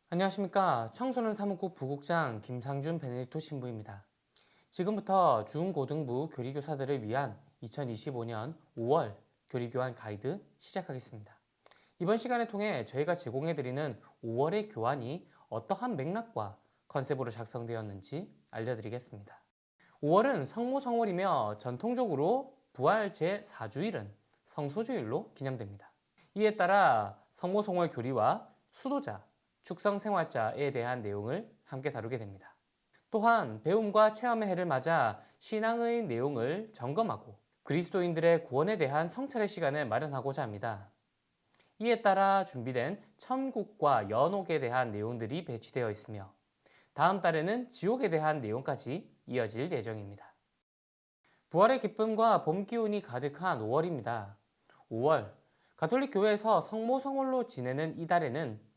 안녕하십니까. 청소년 사무국 부국장 김상준 베네딕토 신부입니다. 지금부터 중고등부 교리교사들을 위한 2025년 5월 교리교환 가이드 시작하겠습니다. 이번 시간을 통해 저희가 제공해드리는 5월의 교환이 어떠한 맥락과 컨셉으로 작성되었는지 알려드리겠습니다. 5월은 성모성월이며 전통적으로 부활 제4주일은 성소주일로 기념됩니다. 이에 따라 성모성월 교리와 수도자, 축성생활자에 대한 내용을 함께 다루게 됩니다. 또한 배움과 체험의 해를 맞아 신앙의 내용을 점검하고 그리스도인들의 구원에 대한 성찰의 시간을 마련하고자 합니다. 이에 따라 준비된 천국과 연옥에 대한 내용들이 배치되어 있으며 다음 달에는 지옥에 대한 내용까지 이어질 예정입니다. 부활의 기쁨과 봄 기운이 가득한 5월입니다. 5월, 가톨릭 교회에서 성모성월로 지내는 이 달에는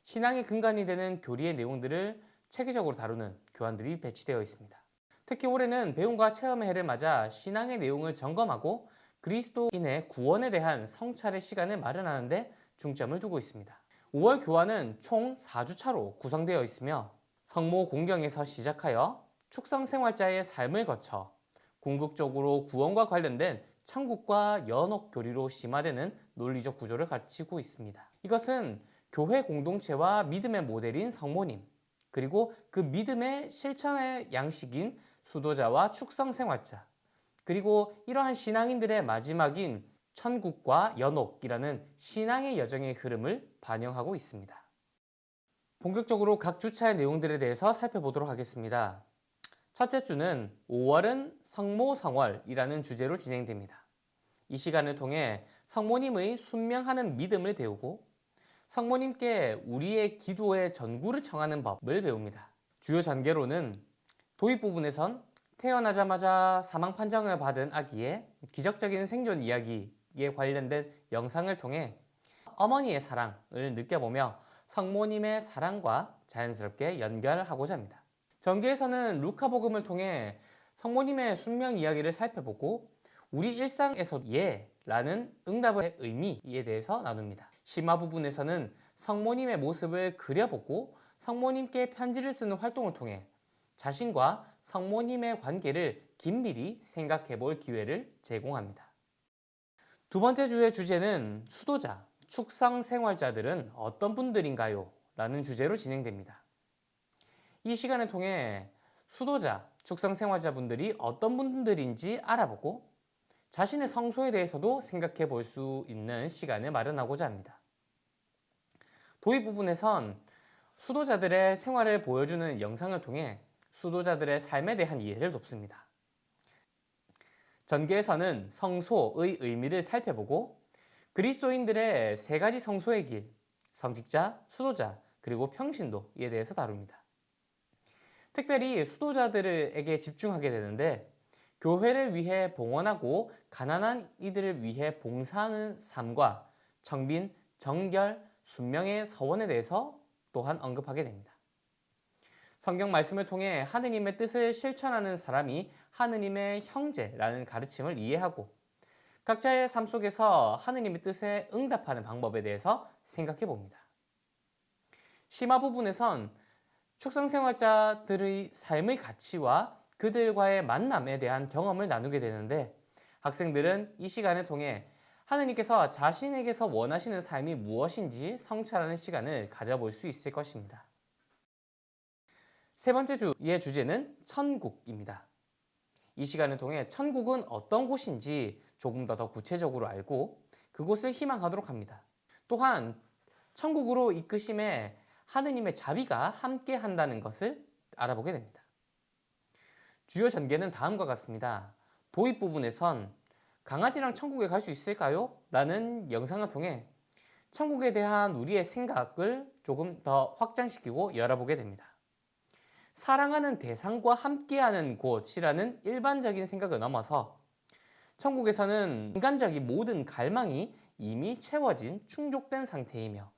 신앙의 근간이 되는 교리의 내용들을 체계적으로 다루는 교환들이 배치되어 있습니다. 특히 올해는 배움과 체험의 해를 맞아 신앙의 내용을 점검하고 그리스도인의 구원에 대한 성찰의 시간을 마련하는 데 중점을 두고 있습니다. 5월 교환은 총 4주차로 구성되어 있으며 성모 공경에서 시작하여 축성생활자의 삶을 거쳐 궁극적으로 구원과 관련된 천국과 연옥 교리로 심화되는 논리적 구조를 갖추고 있습니다. 이것은 교회 공동체와 믿음의 모델인 성모님, 그리고 그 믿음의 실천의 양식인 수도자와 축성생활자, 그리고 이러한 신앙인들의 마지막인 천국과 연옥이라는 신앙의 여정의 흐름을 반영하고 있습니다. 본격적으로 각 주차의 내용들에 대해서 살펴보도록 하겠습니다. 첫째 주는 5월은 성모성월이라는 주제로 진행됩니다. 이 시간을 통해 성모님의 순명하는 믿음을 배우고 성모님께 우리의 기도의 전구를 청하는 법을 배웁니다. 주요 전개로는 도입 부분에선 태어나자마자 사망 판정을 받은 아기의 기적적인 생존 이야기에 관련된 영상을 통해 어머니의 사랑을 느껴보며 성모님의 사랑과 자연스럽게 연결하고자 합니다. 전개에서는 루카복음을 통해 성모님의 순명 이야기를 살펴보고 우리 일상에서 예라는 응답의 의미에 대해서 나눕니다. 심화 부분에서는 성모님의 모습을 그려보고 성모님께 편지를 쓰는 활동을 통해 자신과 성모님의 관계를 긴밀히 생각해 볼 기회를 제공합니다. 두 번째 주의 주제는 수도자, 축성생활자들은 어떤 분들인가요? 라는 주제로 진행됩니다. 이 시간을 통해 수도자, 축성생활자분들이 어떤 분들인지 알아보고 자신의 성소에 대해서도 생각해 볼 수 있는 시간을 마련하고자 합니다. 도입 부분에선 수도자들의 생활을 보여주는 영상을 통해 수도자들의 삶에 대한 이해를 돕습니다. 전개에서는 성소의 의미를 살펴보고 그리스도인들의 세 가지 성소의 길, 성직자, 수도자, 그리고 평신도에 대해서 다룹니다. 특별히 수도자들에게 집중하게 되는데 교회를 위해 봉헌하고 가난한 이들을 위해 봉사하는 삶과 청빈, 정결, 순명의 서원에 대해서 또한 언급하게 됩니다. 성경 말씀을 통해 하느님의 뜻을 실천하는 사람이 하느님의 형제라는 가르침을 이해하고 각자의 삶 속에서 하느님의 뜻에 응답하는 방법에 대해서 생각해 봅니다. 심화 부분에선 축성생활자들의 삶의 가치와 그들과의 만남에 대한 경험을 나누게 되는데 학생들은 이 시간을 통해 하느님께서 자신에게서 원하시는 삶이 무엇인지 성찰하는 시간을 가져볼 수 있을 것입니다. 세 번째 주의 주제는 천국입니다. 이 시간을 통해 천국은 어떤 곳인지 조금 더 구체적으로 알고 그곳을 희망하도록 합니다. 또한 천국으로 이끄심에 하느님의 자비가 함께 한다는 것을 알아보게 됩니다. 주요 전개는 다음과 같습니다. 도입 부분에선 강아지랑 천국에 갈 수 있을까요? 라는 영상을 통해 천국에 대한 우리의 생각을 조금 더 확장시키고 열어보게 됩니다. 사랑하는 대상과 함께하는 곳이라는 일반적인 생각을 넘어서 천국에서는 인간적인 모든 갈망이 이미 채워진 충족된 상태이며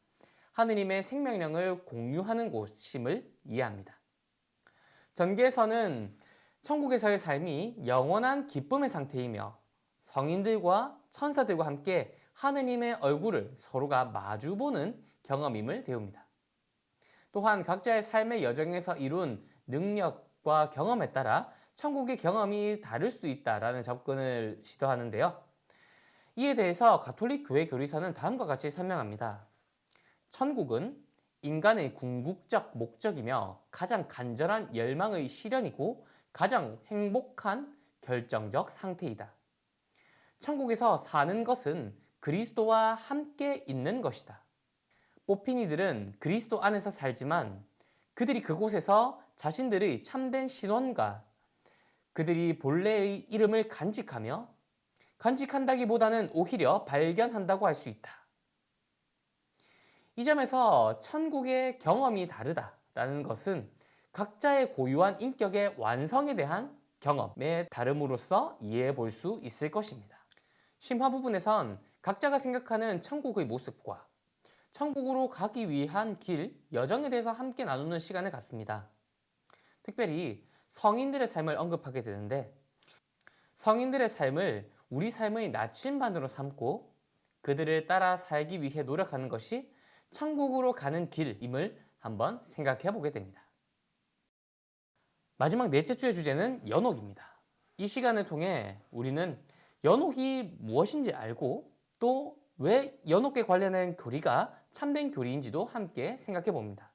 하느님의 생명력을 공유하는 곳임을 이해합니다. 전개에서는 천국에서의 삶이 영원한 기쁨의 상태이며 성인들과 천사들과 함께 하느님의 얼굴을 서로가 마주보는 경험임을 배웁니다. 또한 각자의 삶의 여정에서 이룬 능력과 경험에 따라 천국의 경험이 다를 수 있다라는 접근을 시도하는데요. 이에 대해서 가톨릭 교회 교리서는 다음과 같이 설명합니다. 천국은 인간의 궁극적 목적이며 가장 간절한 열망의 실현이고 가장 행복한 결정적 상태이다. 천국에서 사는 것은 그리스도와 함께 있는 것이다. 뽑힌 이들은 그리스도 안에서 살지만 그들이 그곳에서 자신들의 참된 신원과 그들이 본래의 이름을 간직하며 간직한다기보다는 오히려 발견한다고 할 수 있다. 이 점에서 천국의 경험이 다르다라는 것은 각자의 고유한 인격의 완성에 대한 경험의 다름으로써 이해해 볼 수 있을 것입니다. 심화 부분에선 각자가 생각하는 천국의 모습과 천국으로 가기 위한 길, 여정에 대해서 함께 나누는 시간을 갖습니다. 특별히 성인들의 삶을 언급하게 되는데 성인들의 삶을 우리 삶의 나침반으로 삼고 그들을 따라 살기 위해 노력하는 것이 천국으로 가는 길임을 한번 생각해 보게 됩니다. 마지막 넷째 주의 주제는 연옥입니다. 이 시간을 통해 우리는 연옥이 무엇인지 알고 또 왜 연옥에 관련된 교리가 참된 교리인지도 함께 생각해 봅니다.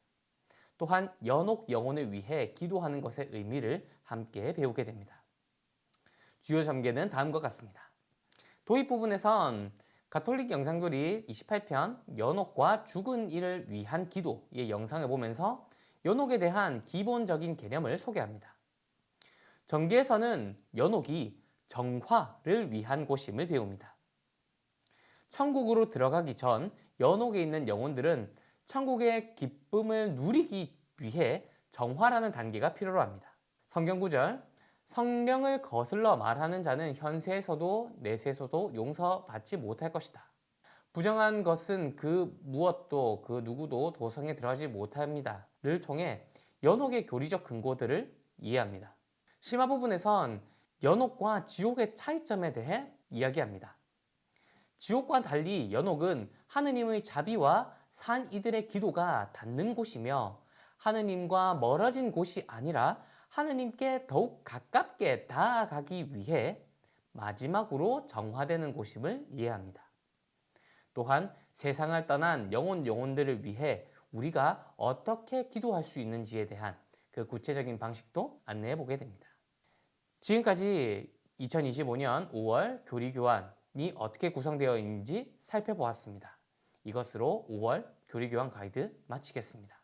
또한 연옥 영혼을 위해 기도하는 것의 의미를 함께 배우게 됩니다. 주요 점괘는 다음과 같습니다. 도입 부분에선 가톨릭 영상교리 28편 연옥과 죽은 이를 위한 기도의 영상을 보면서 연옥에 대한 기본적인 개념을 소개합니다. 전기에서는 연옥이 정화를 위한 곳임을 배웁니다. 천국으로 들어가기 전 연옥에 있는 영혼들은 천국의 기쁨을 누리기 위해 정화라는 단계가 필요로 합니다. 성경 구절 성령을 거슬러 말하는 자는 현세에서도 내세에서도 용서받지 못할 것이다. 부정한 것은 그 무엇도 그 누구도 도성에 들어가지 못합니다. 를 통해 연옥의 교리적 근거들을 이해합니다. 심화 부분에선 연옥과 지옥의 차이점에 대해 이야기합니다. 지옥과 달리 연옥은 하느님의 자비와 산 이들의 기도가 닿는 곳이며 하느님과 멀어진 곳이 아니라 하느님께 더욱 가깝게 다가가기 위해 마지막으로 정화되는 곳임을 이해합니다. 또한 세상을 떠난 영혼들을 위해 우리가 어떻게 기도할 수 있는지에 대한 그 구체적인 방식도 안내해 보게 됩니다. 지금까지 2025년 5월 교리교환이 어떻게 구성되어 있는지 살펴보았습니다. 이것으로 5월 교리교환 가이드 마치겠습니다.